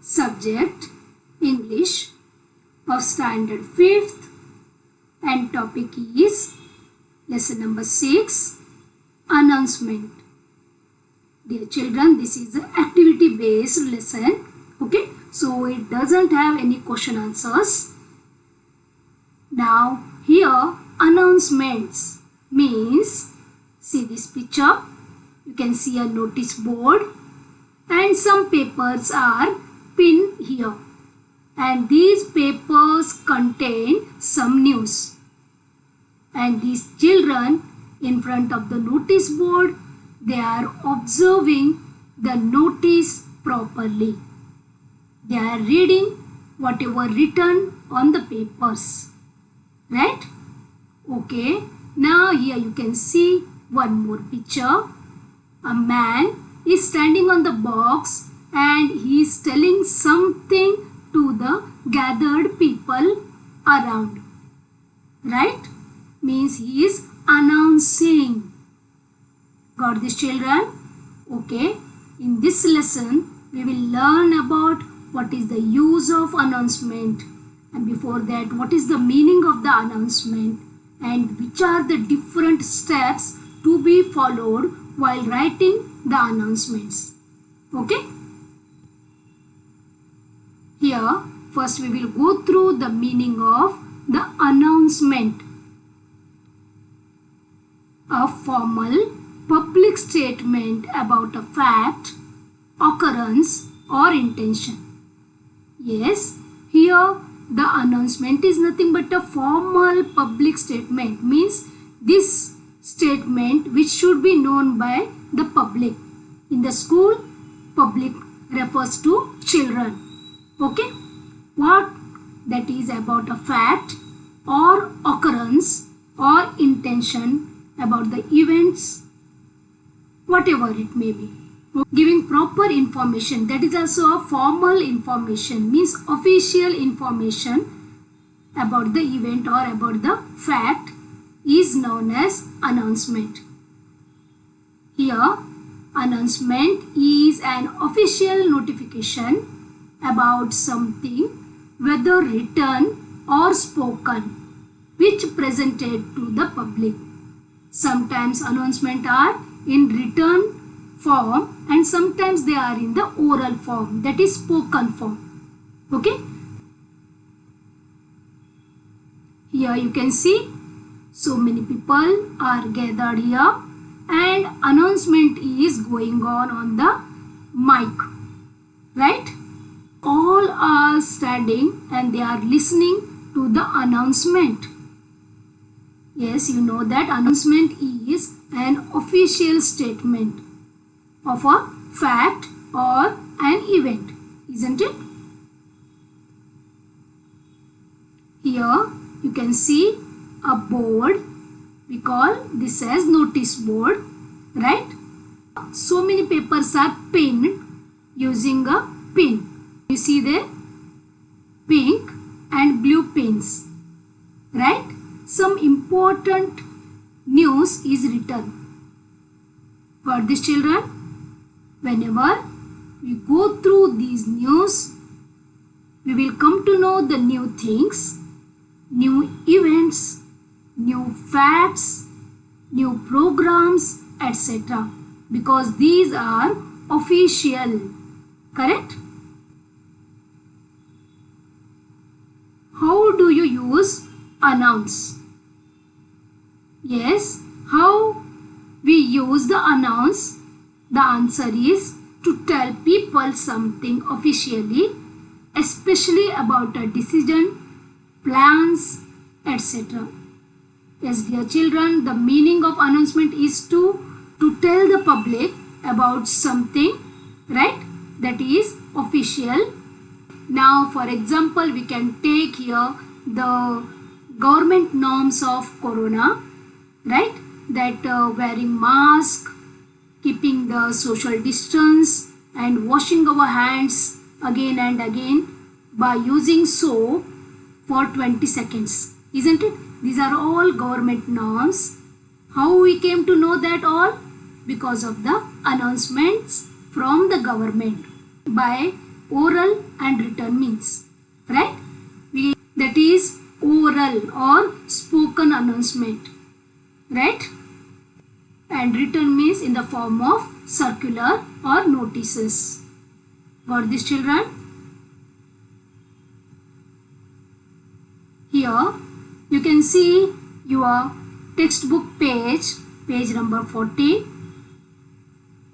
subject English of standard 5th, and topic is lesson number 6, announcement. Dear children, this is an activity based lesson. Okay, so it doesn't have any question answers. Now here announcements means, see this picture, you can see a notice board and some papers are pinned here, and these papers contain some news, and these children in front of the notice board, they are observing the notice properly. They are reading whatever written on the papers, right? Okay, now here you can see one more picture. A man is standing on the box and he is telling something to the gathered people around, right? Means he is announcing. Got this, children? Okay, in this lesson we will learn about what is the use of announcement, and before that what is the meaning of the announcement, and which are the different steps to be followed while writing the announcements. Okay, here first we will go through the meaning of the announcement. A formal public statement about a fact, occurrence or intention. Yes, here the announcement is nothing but a formal public statement, means this statement which should be known by the public. In the school, public refers to children. Okay, what that is about a fact or occurrence or intention about the events, whatever it may be. Giving proper information, that is also a formal information, means official information about the event or about the fact is known as announcement. Here, announcement is an official notification about something, whether written or spoken, which presented to the public. Sometimes announcements are in written form and sometimes they are in the oral form, that is spoken form. Okay, here you can see so many people are gathered here and announcement is going on the mic, right? All are standing and they are listening to the announcement. Yes, you know that announcement is an official statement of a fact or an event, isn't it? Here you can see a board, we call this as notice board, right? So many papers are pinned using a pin. You see there, pink and blue pins, right? Some important news is written. For these children, whenever we go through these news, we will come to know the new things, new events, new facts, new programs, etc. because these are official, correct? How do you use announce? Yes, how we use the announce? The answer is to tell people something officially, especially about a decision, plans, etc. Yes, dear children, the meaning of announcement is to tell the public about something, right? That is official. Now, for example, we can take here the government norms of corona, right? That wearing mask, keeping the social distance and washing our hands again and again by using soap for 20 seconds, isn't it? These are all government norms. How we came to know that all? Because of the announcements from the government. By oral and written means, right? That is oral or spoken announcement, right? And written means in the form of circular or notices. Got this, children? Here you can see your textbook page number 40,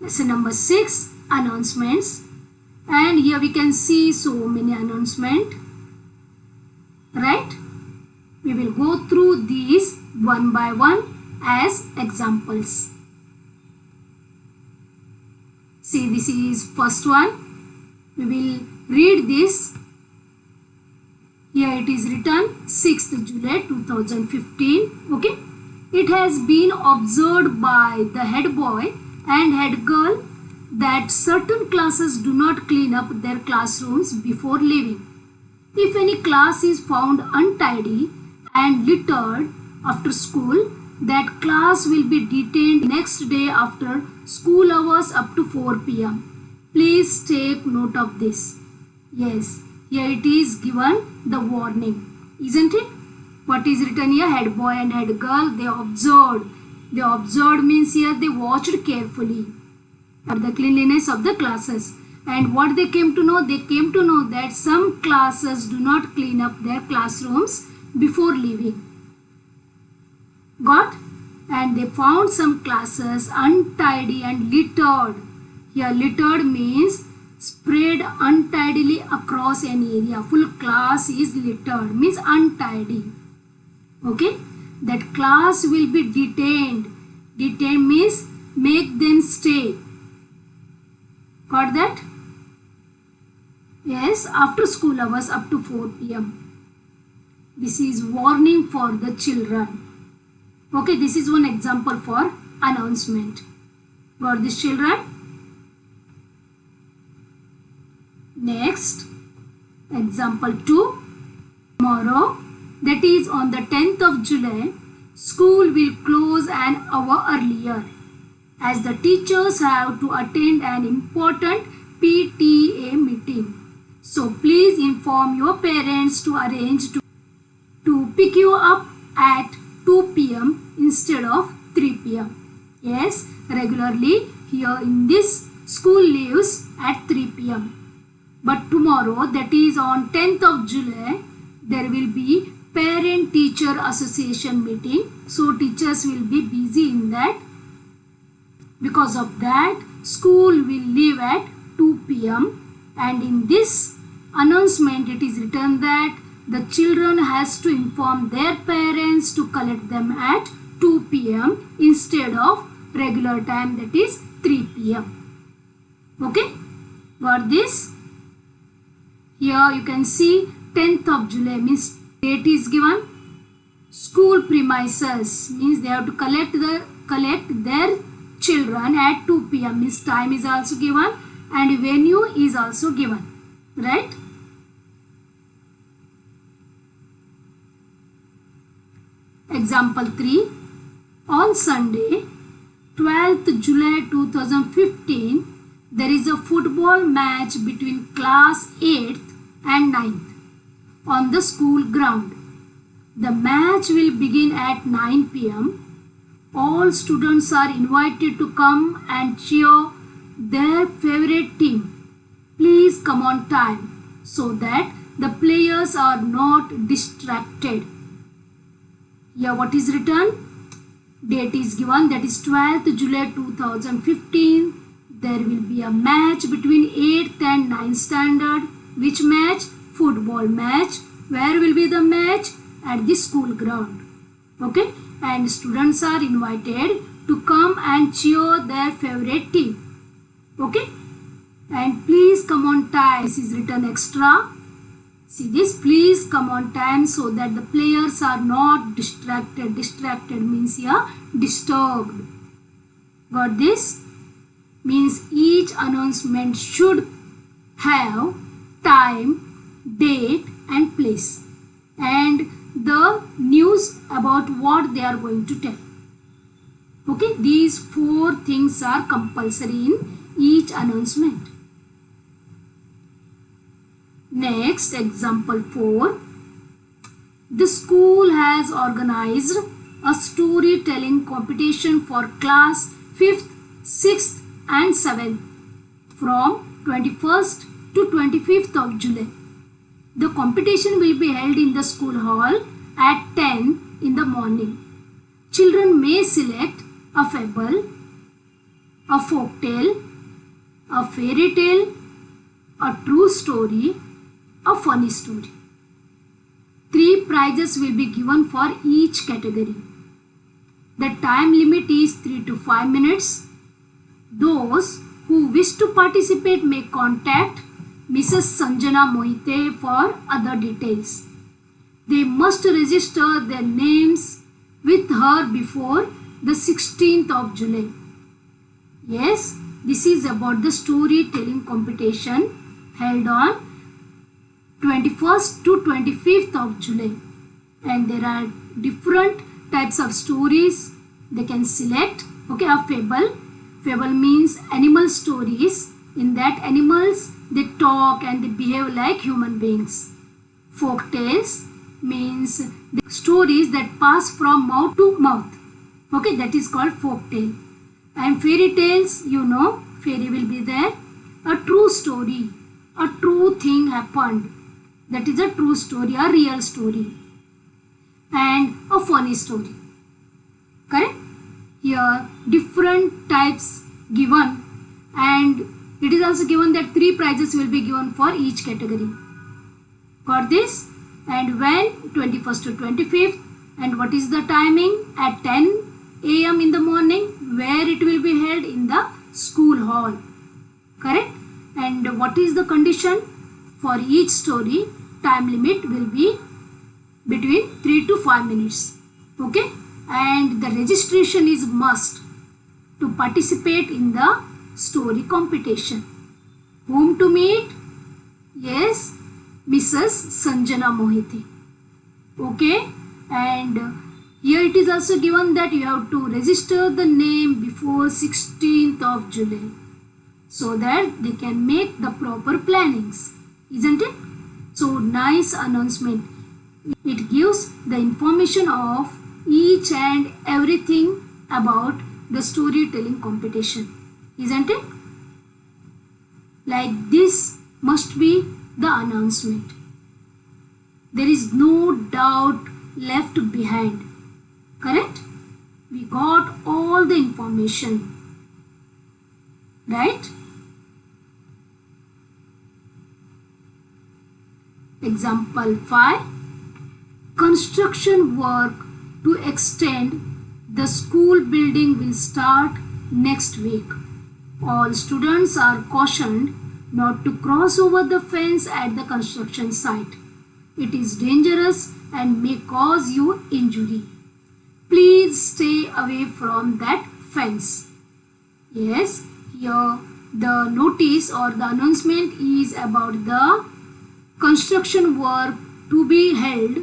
lesson number 6, announcements. And here we can see so many announcements, right? We will go through these one by one as examples. See, this is first one. We will read this. Here it is written 6th July 2015. Okay. It has been observed by the head boy and head girl that certain classes do not clean up their classrooms before leaving. If any class is found untidy and littered after school, that class will be detained next day after school hours up to 4 p.m. Please take note of this. Yes, here it is given the warning, isn't it? What is written here? Head boy and head girl, they observed. They observed means here they watched carefully at the cleanliness of the classes. And what they came to know? They came to know that some classes do not clean up their classrooms before leaving. Got? And they found some classes untidy and littered. Here littered means spread untidily across an area. Full class is littered means untidy. Okay? That class will be detained. Detain means make them stay. Got that? Yes, after school hours up to 4 p.m. This is warning for the children. Okay, this is one example for announcement. Got this, children? Next, example 2. Tomorrow, that is on the 10th of July, school will close an hour earlier as the teachers have to attend an important PTA meeting. So please inform your parents to arrange to pick you up at 2 p.m. instead of 3 p.m. Yes, regularly here in this school leaves at 3 p.m. But tomorrow, that is on 10th of July, there will be Parent Teacher Association meeting. So teachers will be busy in that. Because of that, school will leave at 2 p.m. And in this announcement, it is written that the children has to inform their parents to collect them at 2 p.m. instead of regular time, that is 3 p.m. Okay? Got this? Here you can see 10th of July means date is given. School premises means they have to collect their children at 2 p.m. means time is also given and venue is also given. Right? Example 3. On Sunday, 12th July 2015, there is a football match between class 8th and 9th on the school ground. The match will begin at 9 p.m. All students are invited to come and cheer their favorite team. Please come on time so that the players are not distracted. Here what is written? Date is given, that is 12th July 2015. There will be a match between 8th and 9th standard. Which match? Football match. Where will be the match? At the school ground. Okay? And students are invited to come and cheer their favorite team. Okay? And please come on time. This is written extra. See this? Please come on time so that the players are not distracted. Distracted means here disturbed. Got this? Means each announcement should have time, date and place and the news about what they are going to tell. Okay, these 4 things are compulsory in each announcement. Next, example 4. The school has organized a storytelling competition for class 5th, 6th and 7th from 21st to 25th of July. The competition will be held in the school hall at 10 in the morning. Children may select a fable, a folk tale, a fairy tale, a true story, a funny story. 3 prizes will be given for each category. The time limit is 3 to 5 minutes. Those who wish to participate may contact Mrs. Sanjana Mohite for other details. They must register their names with her before the 16th of July. Yes, this is about the storytelling competition held on 21st to 25th of July. And there are different types of stories they can select. Okay, a fable. Fable means animal stories. In that, animals, they talk and they behave like human beings. Folk tales means the stories that pass from mouth to mouth. Okay, that is called folk tale. And fairy tales, you know, fairy will be there. A true story, a true thing happened. That is a true story, a real story. And a funny story. Correct? Here different types given, and it is also given that 3 prizes will be given for each category. Got this? And when? 21st to 25th. And what is the timing? At 10 a.m. in the morning. Where it will be held? In the school hall. Correct? And what is the condition? For each story, time limit will be between 3 to 5 minutes. Okay? And the registration is must to participate in the story competition. Whom to meet? Yes, Mrs. Sanjana Mohite. Okay? And here it is also given that you have to register the name before 16th of July so that they can make the proper plannings. Isn't it? So nice announcement. It gives the information of each and everything about the storytelling competition. Isn't it? Like this must be the announcement. There is no doubt left behind. Correct? We got all the information. Right? Example 5. Construction work to extend the school building will start next week. All students are cautioned not to cross over the fence at the construction site. It is dangerous and may cause you injury. Please stay away from that fence. Yes, here the notice or the announcement is about the construction work to be held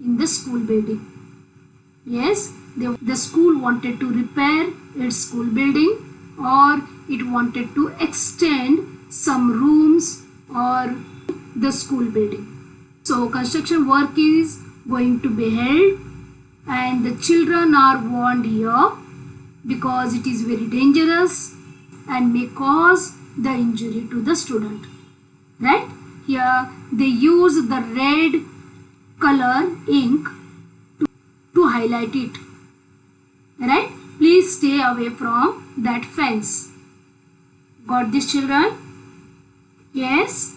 in the school building. Yes, the school wanted to repair its school building, or it wanted to extend some rooms or the school building. So construction work is going to be held, and the children are warned here because it is very dangerous and may cause the injury to the student. Right? Here they use the red color ink to highlight it. Right? Please stay away from that fence. Got this, children? Yes?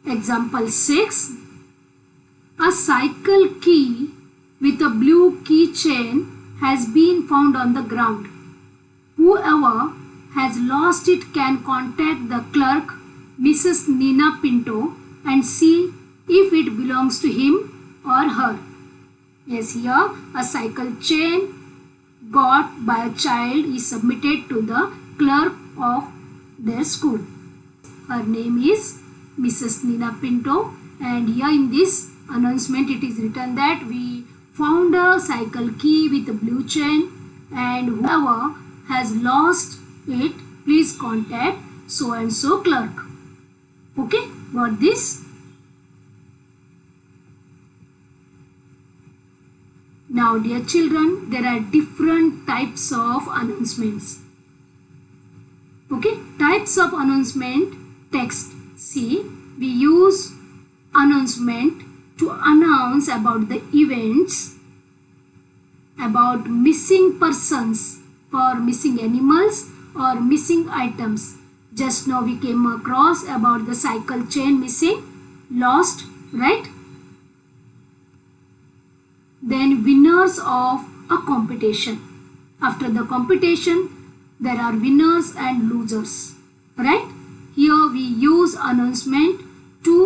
Example 6. A cycle key with a blue keychain has been found on the ground. Whoever has lost it can contact the clerk, Mrs. Nina Pinto, and see if it belongs to him or her. Yes, here a cycle chain got by a child is submitted to the clerk of their school. Her name is Mrs. Nina Pinto, and here in this announcement it is written that we found a cycle key with a blue chain, and whoever has lost it, please contact so and so clerk. Okay, got this? Now dear children, there are different types of announcements. Okay, types of announcement text. See, we use announcement to announce about the events, about missing persons or missing animals or missing items. Just now we came across about the cycle chain missing, lost, right? Then winners of a competition. After the competition, there are winners and losers, right? Here we use announcement to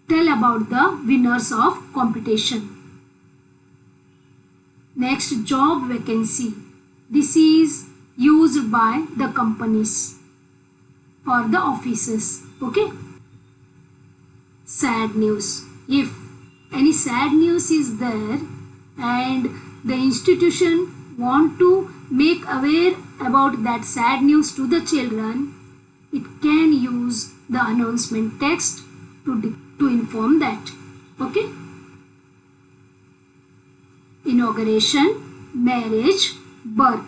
tell about the winners of competition. Next, job vacancy. This is used by the companies or the offices. Okay. Sad news. If any sad news is there and the institution want to make aware about that sad news to the children, it can use the announcement text to inform that. Okay. Inauguration, marriage, birth.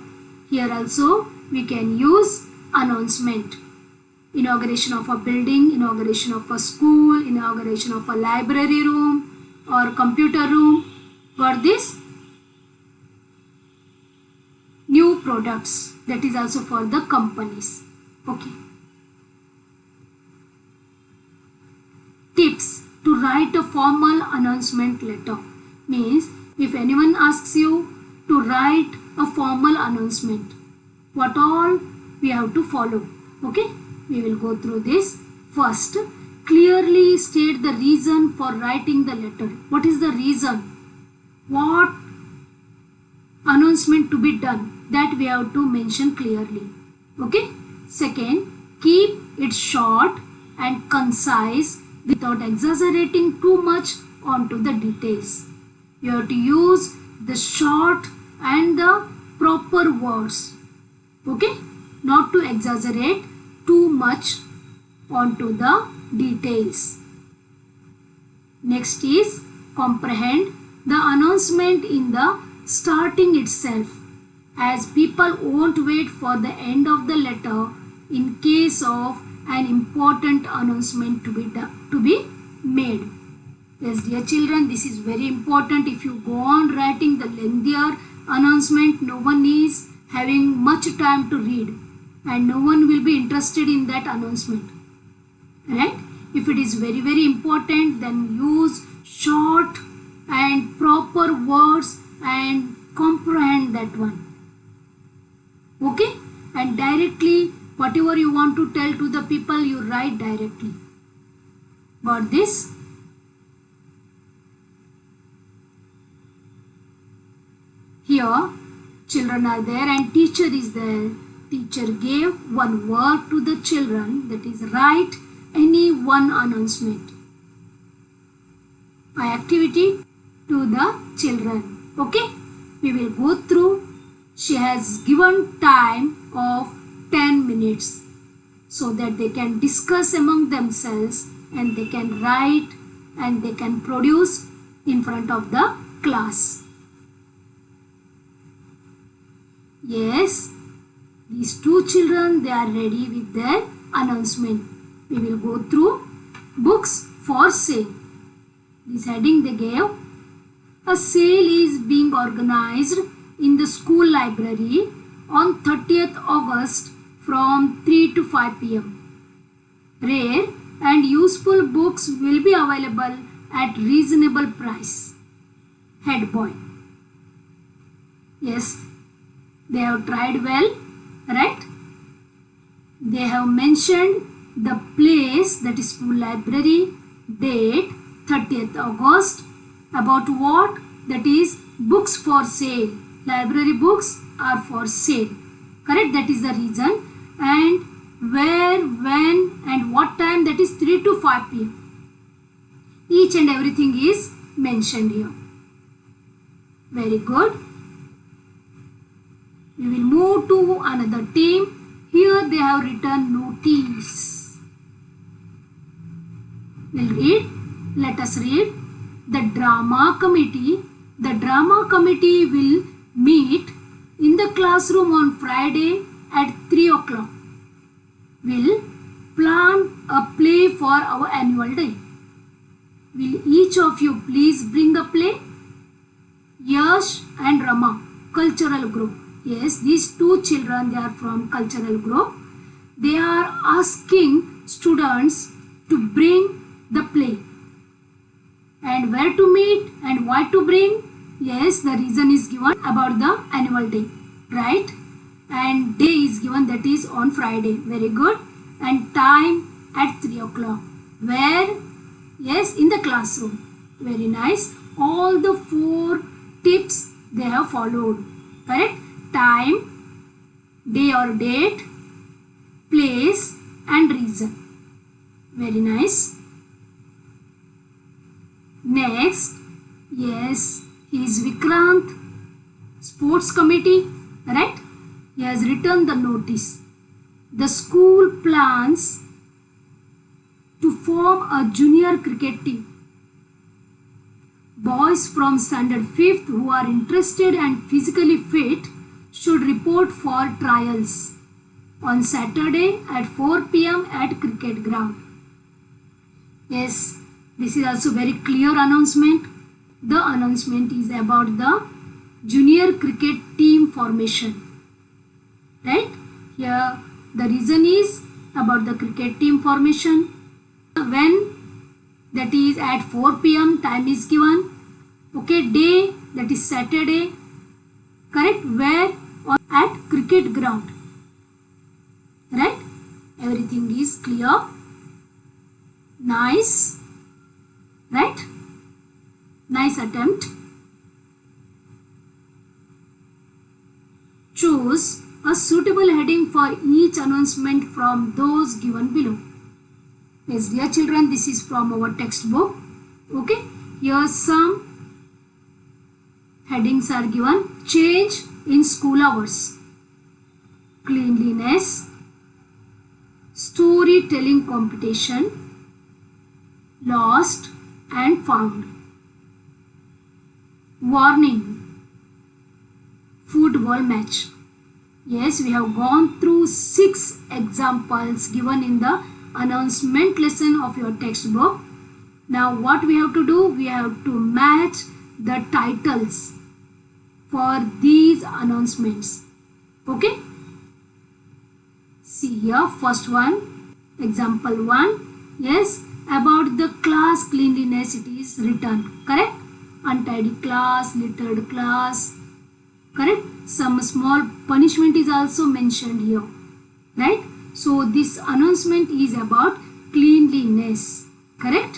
Here also we can use announcement. Inauguration of a building, inauguration of a school, inauguration of a library room or computer room. Got this? New products, that is also for the companies. Okay. Tips to write a formal announcement letter. Means if anyone asks you to write a formal announcement, what all we have to follow. Okay, we will go through this. First, clearly state the reason for writing the letter. What is the reason? What announcement to be done? That we have to mention clearly. Okay. Second, keep it short and concise without exaggerating too much onto the details. You have to use the short and the proper words. Okay. Not to exaggerate too much onto the details. Next is comprehend the announcement in the starting itself, as people won't wait for the end of the letter in case of an important announcement to be made. Yes, dear children, this is very important. If you go on writing the lengthier announcement, no one is having much time to read and no one will be interested in that announcement. Right? If it is very, very important, then use short and proper words and comprehend that one. Okay? And directly, whatever you want to tell to the people, you write directly. Got this? Here, children are there and teacher is there. Teacher gave one work to the children, that is write any one announcement. By activity to the children. Okay? We will go through. She has given time of 10 minutes so that they can discuss among themselves and they can write and they can produce in front of the class. Yes, these two children, they are ready with their announcement. We will go through books for sale. This heading they gave. A sale is being organized in the school library on 30th August from 3 to 5 p.m. Rare and useful books will be available at reasonable price. Head boy. Yes, they have tried well, right? They have mentioned the place, that is school library, date 30th August, about what? That is books for sale. Library books are for sale. Correct? That is the reason. And where, when and what time, that is 3 to 5 p.m. Each and everything is mentioned here. Very good. We will move to another team. Here they have written notice. We'll read. Let us read. The drama committee. The drama committee will meet in the classroom on Friday at 3 o'clock. We'll plan a play for our annual day. Will each of you please bring a play? Yash and Rama, cultural group. Yes, these two children, they are from cultural group. They are asking students to bring the play. And where to meet and why to bring? Yes, the reason is given about the annual day, right? And day is given, that is on Friday. Very good. And time at 3 o'clock. Where? Yes, in the classroom. Very nice. All the 4 tips they have followed. Correct? Time, day or date, place and reason. Very nice. Next, yes, he is Vikrant, sports committee, right? He has written the notice. The school plans to form a junior cricket team. Boys from standard 5th who are interested and physically fit should report for trials on Saturday at 4 p.m. at cricket ground. Yes, this is also very clear announcement. The announcement is about the junior cricket team formation. Right? Here the reason is about the cricket team formation. When? That is at 4 p.m. time is given. Okay, day, that is Saturday. Correct? Where? At cricket ground. Right? Everything is clear. Nice. Right? Nice attempt. Choose a suitable heading for each announcement from those given below. Yes, dear children, this is from our textbook. Okay, here some headings are given. Change in school hours, cleanliness, storytelling competition, lost and found, warning, football match. Yes, we have gone through 6 examples given in the announcement lesson of your textbook. Now what we have to do? We have to match the titles for these announcements. Okay? See here, first one, example 1. Yes, about the class cleanliness it is written. Correct? Untidy class, littered class. Correct? Some small punishment is also mentioned here. Right? So this announcement is about cleanliness. Correct?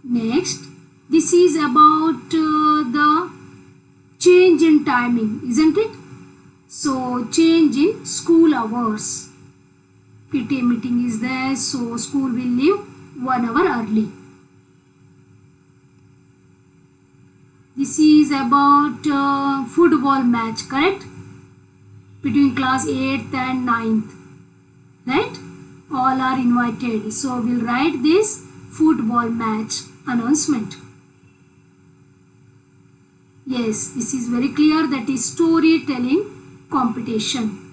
Next, this is about the change in timing, isn't it? So change in school hours. PTA meeting is there, so school will leave 1 hour early. This is about football match, correct? Between class 8th and 9th, right? All are invited. So we'll write this football match announcement. Yes, this is very clear, that is storytelling competition.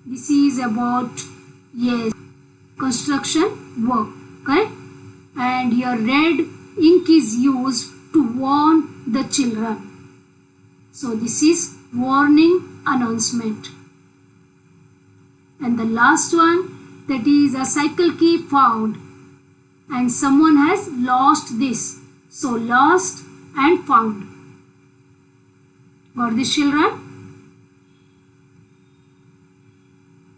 This is about, yes, construction work, correct? And your red ink is used to warn the children. So this is warning announcement. And the last one, that is a cycle key found and someone has lost this. So lost and found. Got this, children?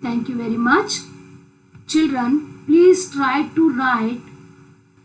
Thank you very much. Children, please try to write